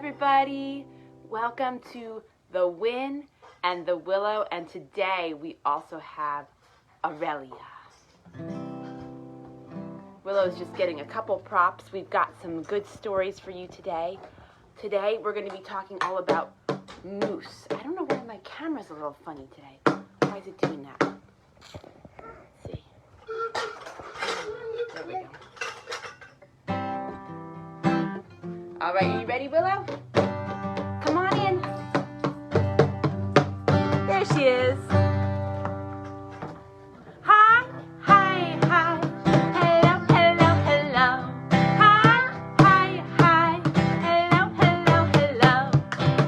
everybody. Welcome to the Win and the Willow, and today we also have Aurelia. Willow's just getting a couple props. We've got some good stories for you today. Today we're going to be talking all about moose. I don't know why my camera's a little funny today. Why is it doing that? Let's see. There we go. All right, are you ready, Willow? Come on in. There she is. Hi, hi, hi. Hello, hello, hello. Hi, hi, hi. Hello, hello, hello.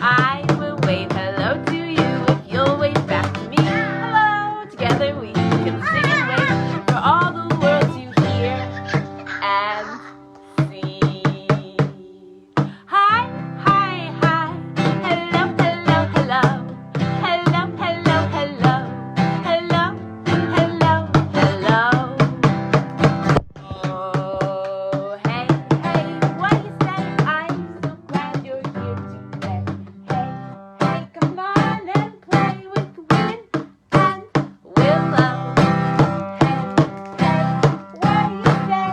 I will wave hello to you if you'll wave back to me. Hello. Together we can sing and wave for all the world to hear and see. Hi, hi, hi. Hello, hello, hello. Hello, hello, hello. Hello, hello, hello. Oh, hey, hey, what do you say? I'm so glad you're here today. Hey, hey, come on and play with Win and Willow. Hey, hey, what do you say?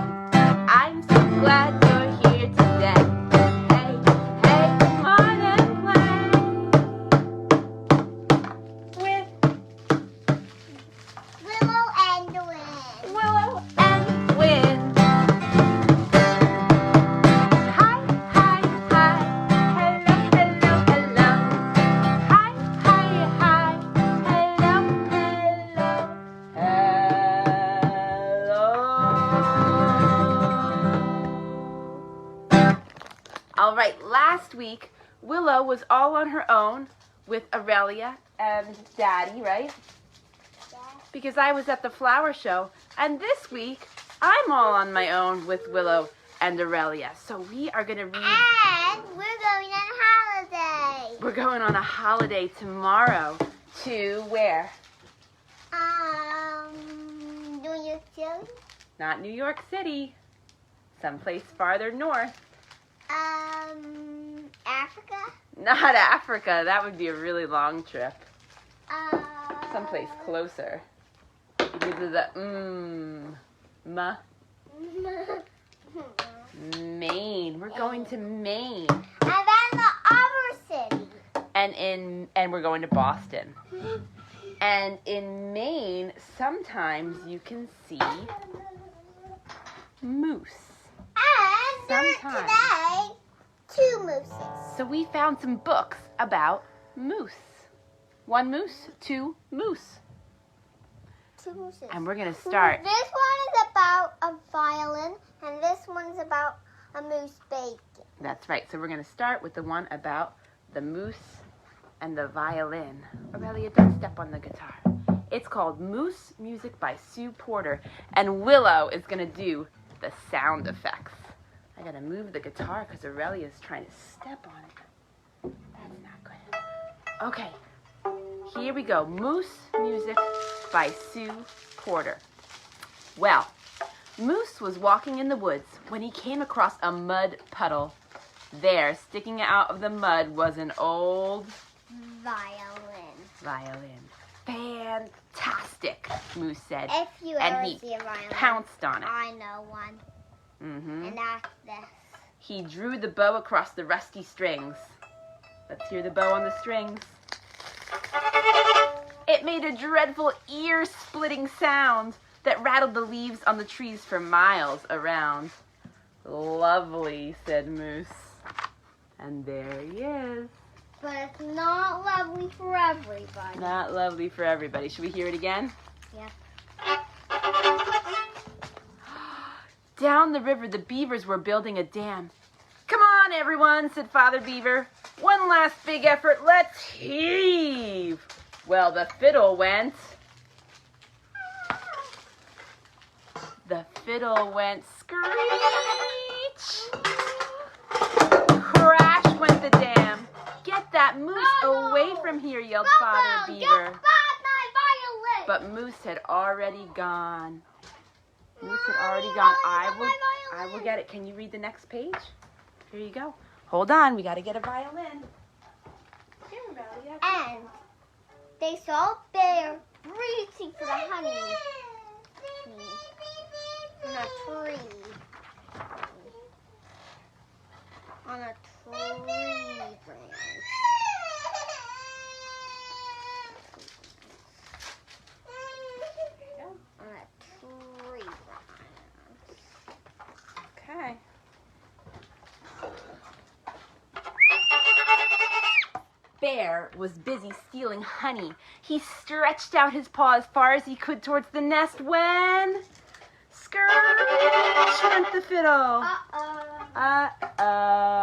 I'm so glad you're here today. Hey, hey, come on and play with Willow and Win. Willow and Win. Hi, hi, hi. Hello, hello, hello. Hi, hi, hi. Hello, hello. All right, last week Willow was all on her own with Aurelia and Daddy, right? Because I was at the flower show, and this week I'm all on my own with Willow and Aurelia. So we are going to read. And we're going on a holiday. We're going on a holiday tomorrow to where? New York City. Not New York City. Someplace farther north. Africa. Not Africa. That would be a really long trip. Someplace closer. Because of the Maine. We're going to Maine. And then the other city. And we're going to Boston. And in Maine, sometimes you can see moose. And there's Sometimes. today 2 mooses. So we found some books about moose. 1 moose, 2 moose. 2 mooses. And we're going to start. This one is about a violin, and this one's about a moose baking. That's right. So we're going to start with the one about the moose and the violin. Aurelia, don't step on the guitar. It's called Moose Music by Sue Porter. And Willow is going to do the sound effects. I got to move the guitar because Aurelia is trying to step on it. That's not good. Okay. Here we go. Moose Music by Sue Porter. Well, Moose was walking in the woods when he came across a mud puddle. There, sticking out of the mud, was an old violin. Fantastic, Moose said. If you And ever he see a violin, pounced on it. I know one. And that's this. He drew the bow across the rusty strings. Let's hear the bow on the strings. It made a dreadful ear-splitting sound that rattled the leaves on the trees for miles around. Lovely, said Moose. And there he is. But it's not lovely for everybody. Not lovely for everybody. Should we hear it again? Yep. Down the river, the beavers were building a dam. Come on, everyone, said Father Beaver. One last big effort. Let's heave. Well, the fiddle went. The fiddle went screech. Crash went the dam. Get that moose away from here, yelled Father Beaver. Get back my violin. But Moose had already gone. Moose had already gone. I will get it. Can you read the next page? Here you go. Hold on, we got to get a violin. Here, Rebellia. And they saw a bear reaching for the honey on a tree. On a tree branch. On a tree branch. Okay. Bear was busy stealing honey. He stretched out his paw as far as he could towards the nest when... Screech went the fiddle. Uh-oh.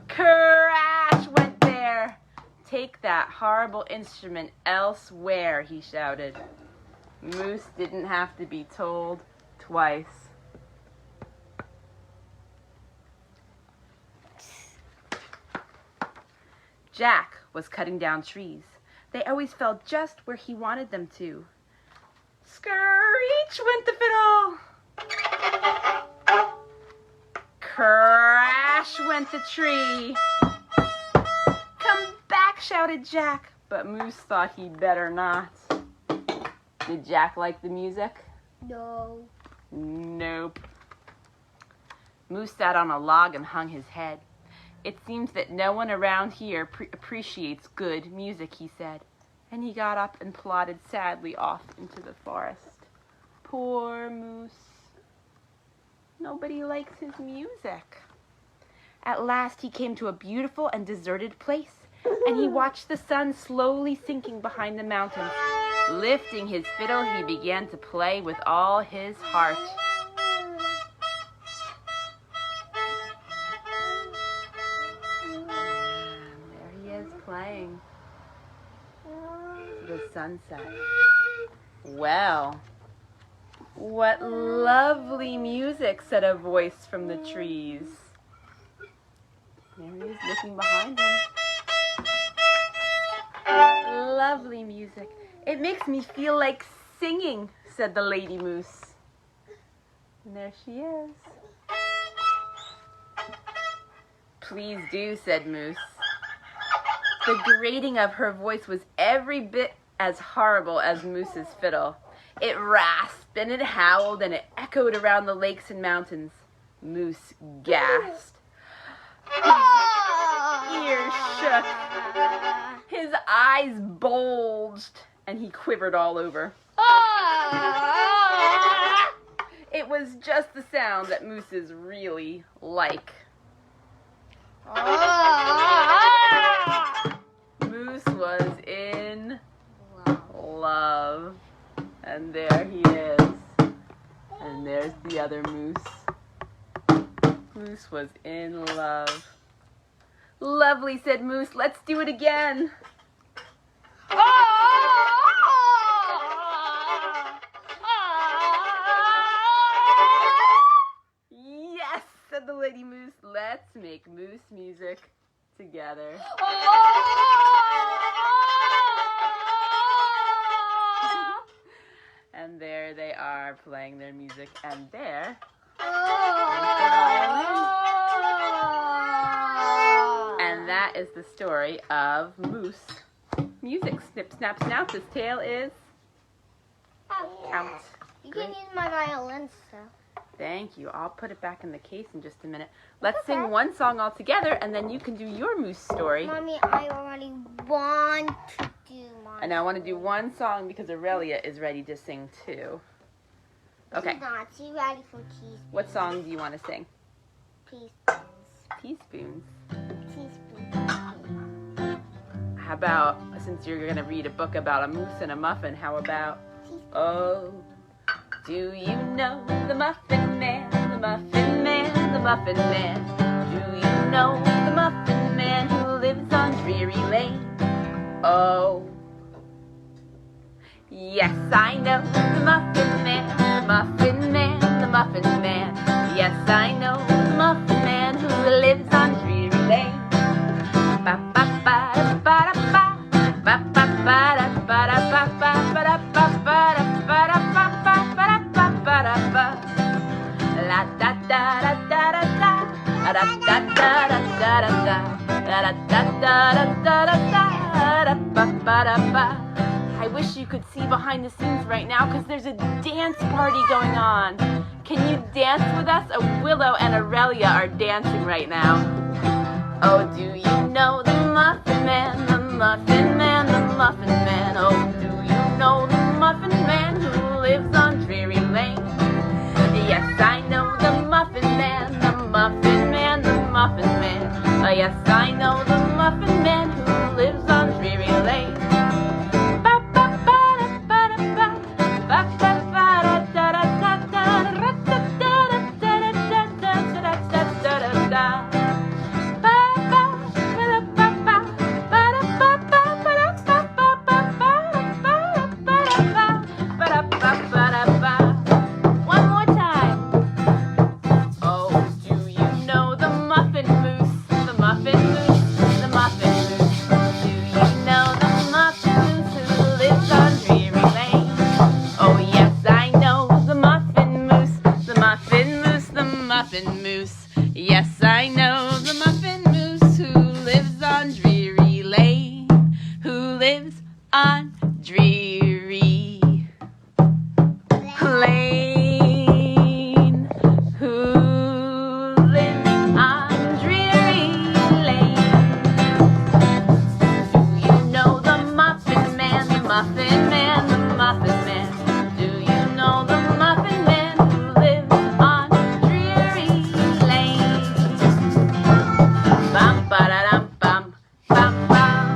Crash went Bear. Take that horrible instrument elsewhere, he shouted. Moose didn't have to be told twice. Jack was cutting down trees. They always fell just where he wanted them to. Screech went the fiddle. Crash went the tree. Come back, shouted Jack, but Moose thought he'd better not. Did Jack like the music? No. Nope. Moose sat on a log and hung his head. It seems that no one around here appreciates good music, he said, and he got up and plodded sadly off into the forest. Poor Moose. Nobody likes his music. At last he came to a beautiful and deserted place, and he watched the sun slowly sinking behind the mountains. Lifting his fiddle, he began to play with all his heart. Playing to the sunset. Well, what lovely music, said a voice from the trees. There he is looking behind him. Lovely music. It makes me feel like singing, said the lady moose. And there she is. Please do, said Moose. The grating of her voice was every bit as horrible as Moose's fiddle. It rasped and it howled and it echoed around the lakes and mountains. Moose gasped. His ears shook. His eyes bulged and he quivered all over. It was just the sound that mooses really like. Moose was in love. And there he is. And there's the other moose. Moose was in love. Lovely, said Moose. Let's do it again. Yes, said the lady moose. Let's make moose music together. And there they are playing their music. And there is the violin. And that is the story of Moose music. Snip, snap, snout. His tail is out. You can use my violin stuff. Thank you. I'll put it back in the case in just a minute. Let's sing one song all together, and then you can do your moose story. Mommy, I already want to do mine. And I want to do one song because Aurelia is ready to sing too. Okay. She's not. She's ready for teaspoons. What song do you want to sing? Teaspoons. Teaspoons. Teaspoons. How about, since you're going to read a book about a moose and a muffin, how about, oh, do you know the Muffin Man, the Muffin Man, the Muffin Man? Do you know the Muffin Man who lives on Dreary Lane? Oh, yes, I know the Muffin Man, the Muffin Man, the Muffin Man. Yes, I know the Muffin Man who lives on Dreary Lane. Ba ba ba da ba da ba, ba ba ba da ba da ba ba ba da ba ba da ba da ba ba ba da ba ba da ba. La da da da da da da da da da da. I wish you could see behind the scenes right now because there's a dance party going on. Can you dance with us? Willow and Aurelia are dancing right now. Oh, do you know the Muffin Man, the Muffin Man, the Muffin Man? Oh, do you know the Muffin Man who lives on Dreary Lane? Yes, I know the Muffin Man, the Muffin Man, the Muffin Man. Oh, yes, I know the Muffin Man who lives on Dreary Lane. Yes, I know the Muffin Moose who lives on Dreary Lane, who lives on Dreary Lane, who lives on Dreary Lane. Do you know the Muffin Man, the Muffin Man, the Muffin Man? Do you know the Muffin Man who lives on Dreary Lane? Bum ba da dum bum bum bum.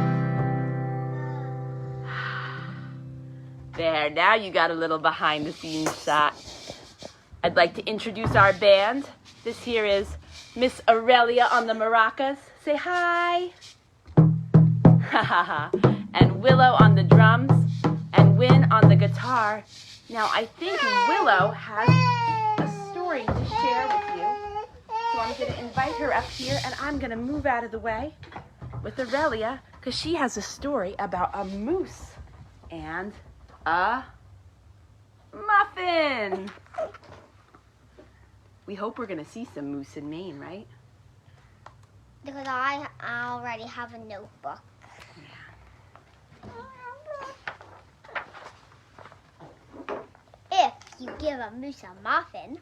There, now you got a little behind the scenes shot. I'd like to introduce our band. This here is Miss Aurelia on the maracas. Say hi. Ha ha ha. And Willow on the drums and Win on the guitar. Now I think Willow has a story to share with you. So I'm going to invite her up here, and I'm going to move out of the way with Aurelia because she has a story about a moose and a muffin. We hope we're going to see some moose in Maine, right? Because I already have a notebook. If you give a moose a muffin,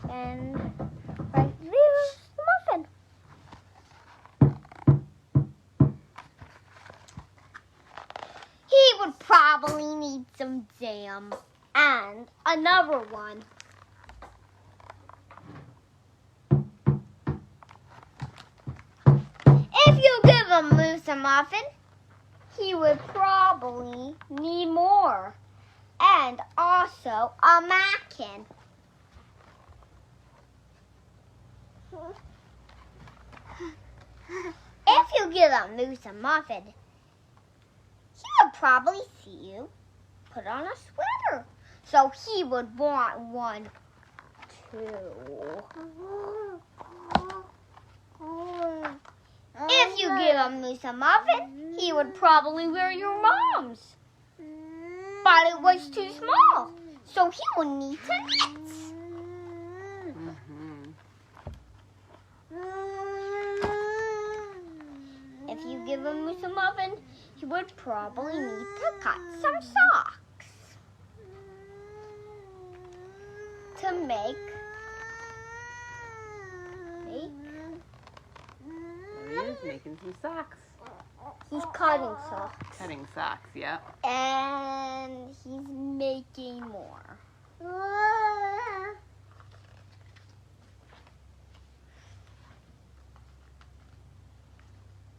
and right there's the muffin. He would probably need some jam and another one. If you give a moose a muffin, he would probably need more and also a mackin. If you give a moose a muffin, he would probably see you put on a sweater. So he would want one too. If you give a moose a muffin, he would probably wear your mom's. But it was too small, so he would need to knit. If you give a moose a muffin, he would probably need to cut some socks to make There he is, making some socks. He's cutting socks. Cutting socks, yeah. And he's making more.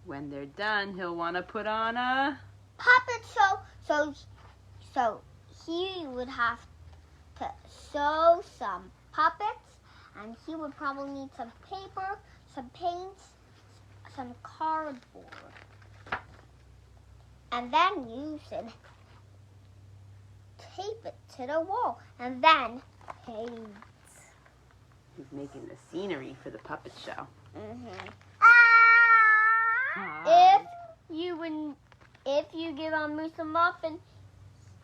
When they're done, he'll want to put on a puppet show. So he would have to sew some puppets, and he would probably need some paper, some paint, some cardboard, and then you should tape it to the wall, and then paint. He's making the scenery for the puppet show. If you give a moose a muffin,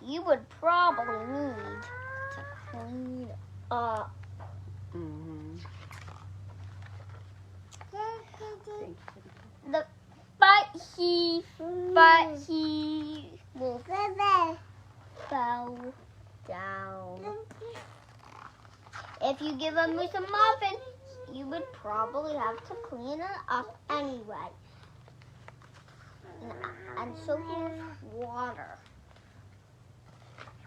you would probably need to clean up Mm-hmm. But he will fall down. If you give a moose a muffin, you would probably have to clean it up anyway. And soak it with water.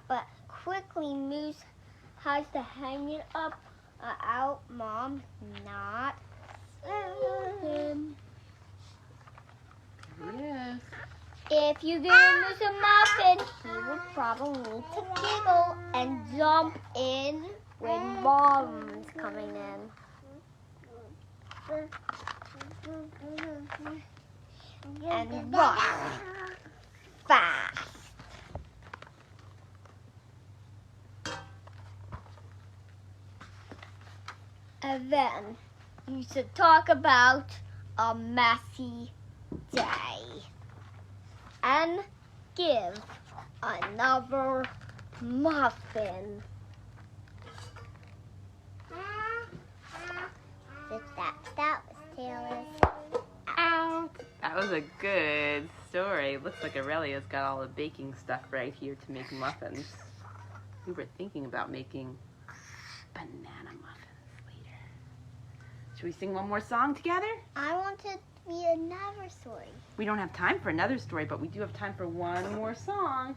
But quickly, Moose has to hang it up out, Mom, not him. Yes. If you give Moose a muffin, he would probably need to giggle and jump in when Mom's coming in. And run fast. And then you should talk about a messy day and give another muffin. That was Taylor's. Out. That was a good story. Looks like Aurelia's got all the baking stuff right here to make muffins. We were thinking about making banana muffins later. Should we sing one more song together? I want to be another story. We don't have time for another story, but we do have time for one more song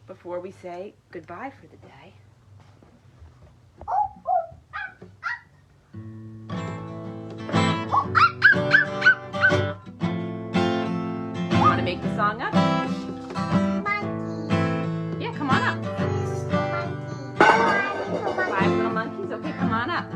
before we say goodbye for the day. You want to make the song up? Monkey. Yeah, come on up. Monkey. 5 little monkeys? Okay, come on up.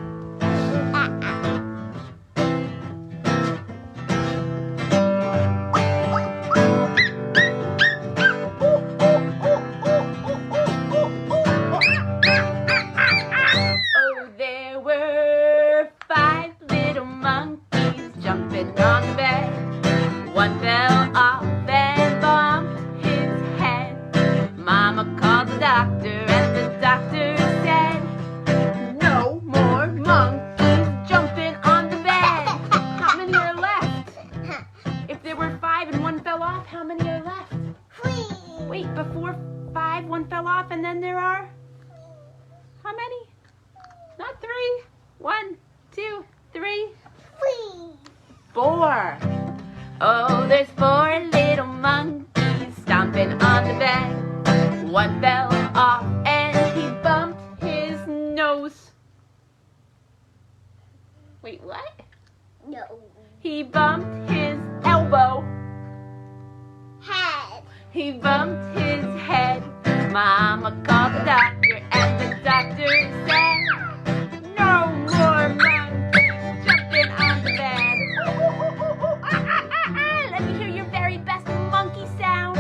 Oh, there were 5 little monkeys jumping on the bed. One fell off and bumped his head. Mama called the doctor and the doctor said, no more monkeys jumping on the bed. How many are left? If there were 5 and one fell off, how many are left? 3. Wait, before 5, one fell off, and then there are? How many? Not 3. 1, 2, 3. 4. Oh, there's 4 little monkeys stomping on the bed. One fell off and he bumped his nose. Wait, what? No. He bumped his elbow. Head. He bumped his head. Mama called the doctor and the doctor said, no more monkeys jumping on the bed. Let me hear your very best monkey sound.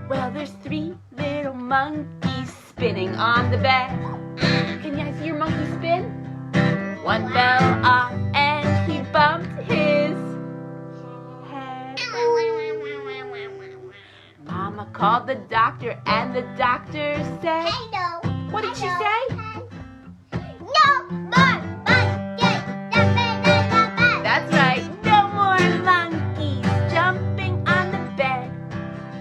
Well, there's 3 little monkeys spinning on the bed. Can you see your monkey spin? One fell off and he bumped his head. Mama called the doctor and the doctor said, Hello. what did she say? No more monkeys jumping on the bed. That's right, no more monkeys jumping on the bed.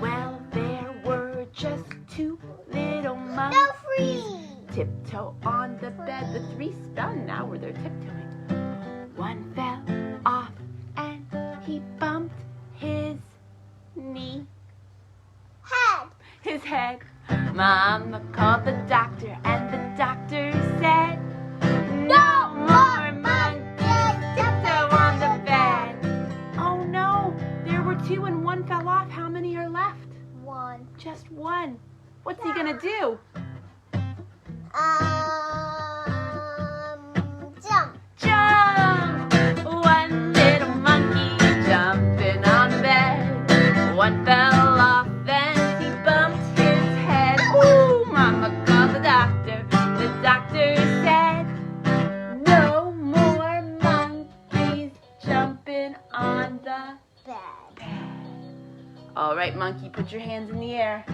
Well, there were just 2 little monkeys. No free. Tiptoe on the bed. The 3 spun now where they're tiptoeing. One fell off and he bumped his knee. Head. His head. Mama called the doctor and the doctor said, no more monkeys tiptoe on the bed. Oh no, there were 2 and 1 fell off. How many are left? 1. Just 1. What's he gonna do? Jump. Jump! 1 little monkey jumping on the bed. 1 fell off and he bumped his head. Ooh, Mama called the doctor. The doctor said, no more monkeys jumping on the Bed. All right, monkey, put your hands in the air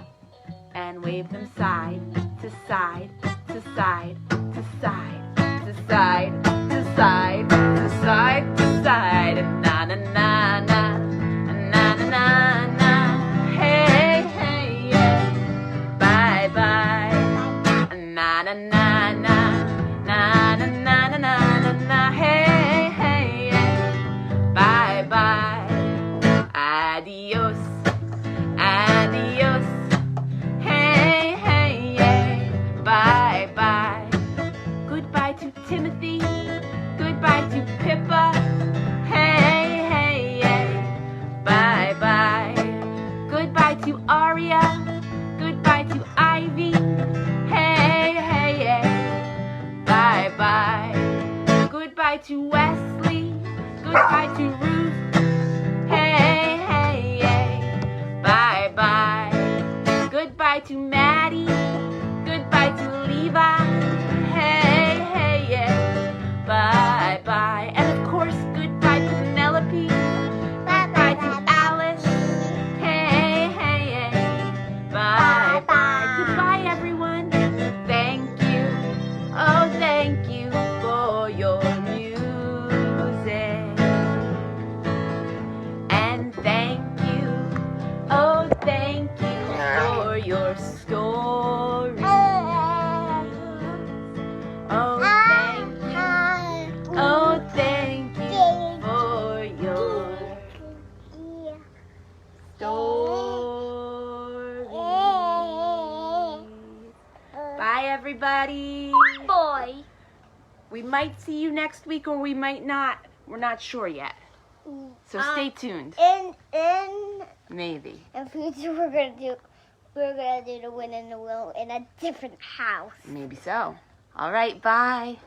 and wave them side to side, to side, to side, to side, to side, to side, to side, na na na na, na na na na, hey hey yeah, bye bye, na na na na, na na na na na na, hey hey yeah, bye bye, adios, adios. Hey, hey, yeah, bye, bye. Goodbye to Timothy, goodbye to Pippa. Hey, hey, yeah, bye, bye. Goodbye to Aria, goodbye to Ivy. Hey, hey, yeah, bye, bye. Goodbye to Wesley, goodbye to Ruth. Hey, hey, yeah, bye, bye. Goodbye to Maddie, goodbye to Levi, hey, hey, yeah, bye, bye. And of course, goodbye to Penelope, goodbye to Alice, hey, hey, yeah, bye, bye. Goodbye, everyone. Thank you, oh, thank you for your music. And thank you, oh, thank you for your story. Oh, thank you. Oh, thank you for your story. Bye, everybody. Boy. We might see you next week or we might not. We're not sure yet. So stay tuned. In Maybe. in future, we're gonna do the win in the will in a different house. Maybe so. All right, bye.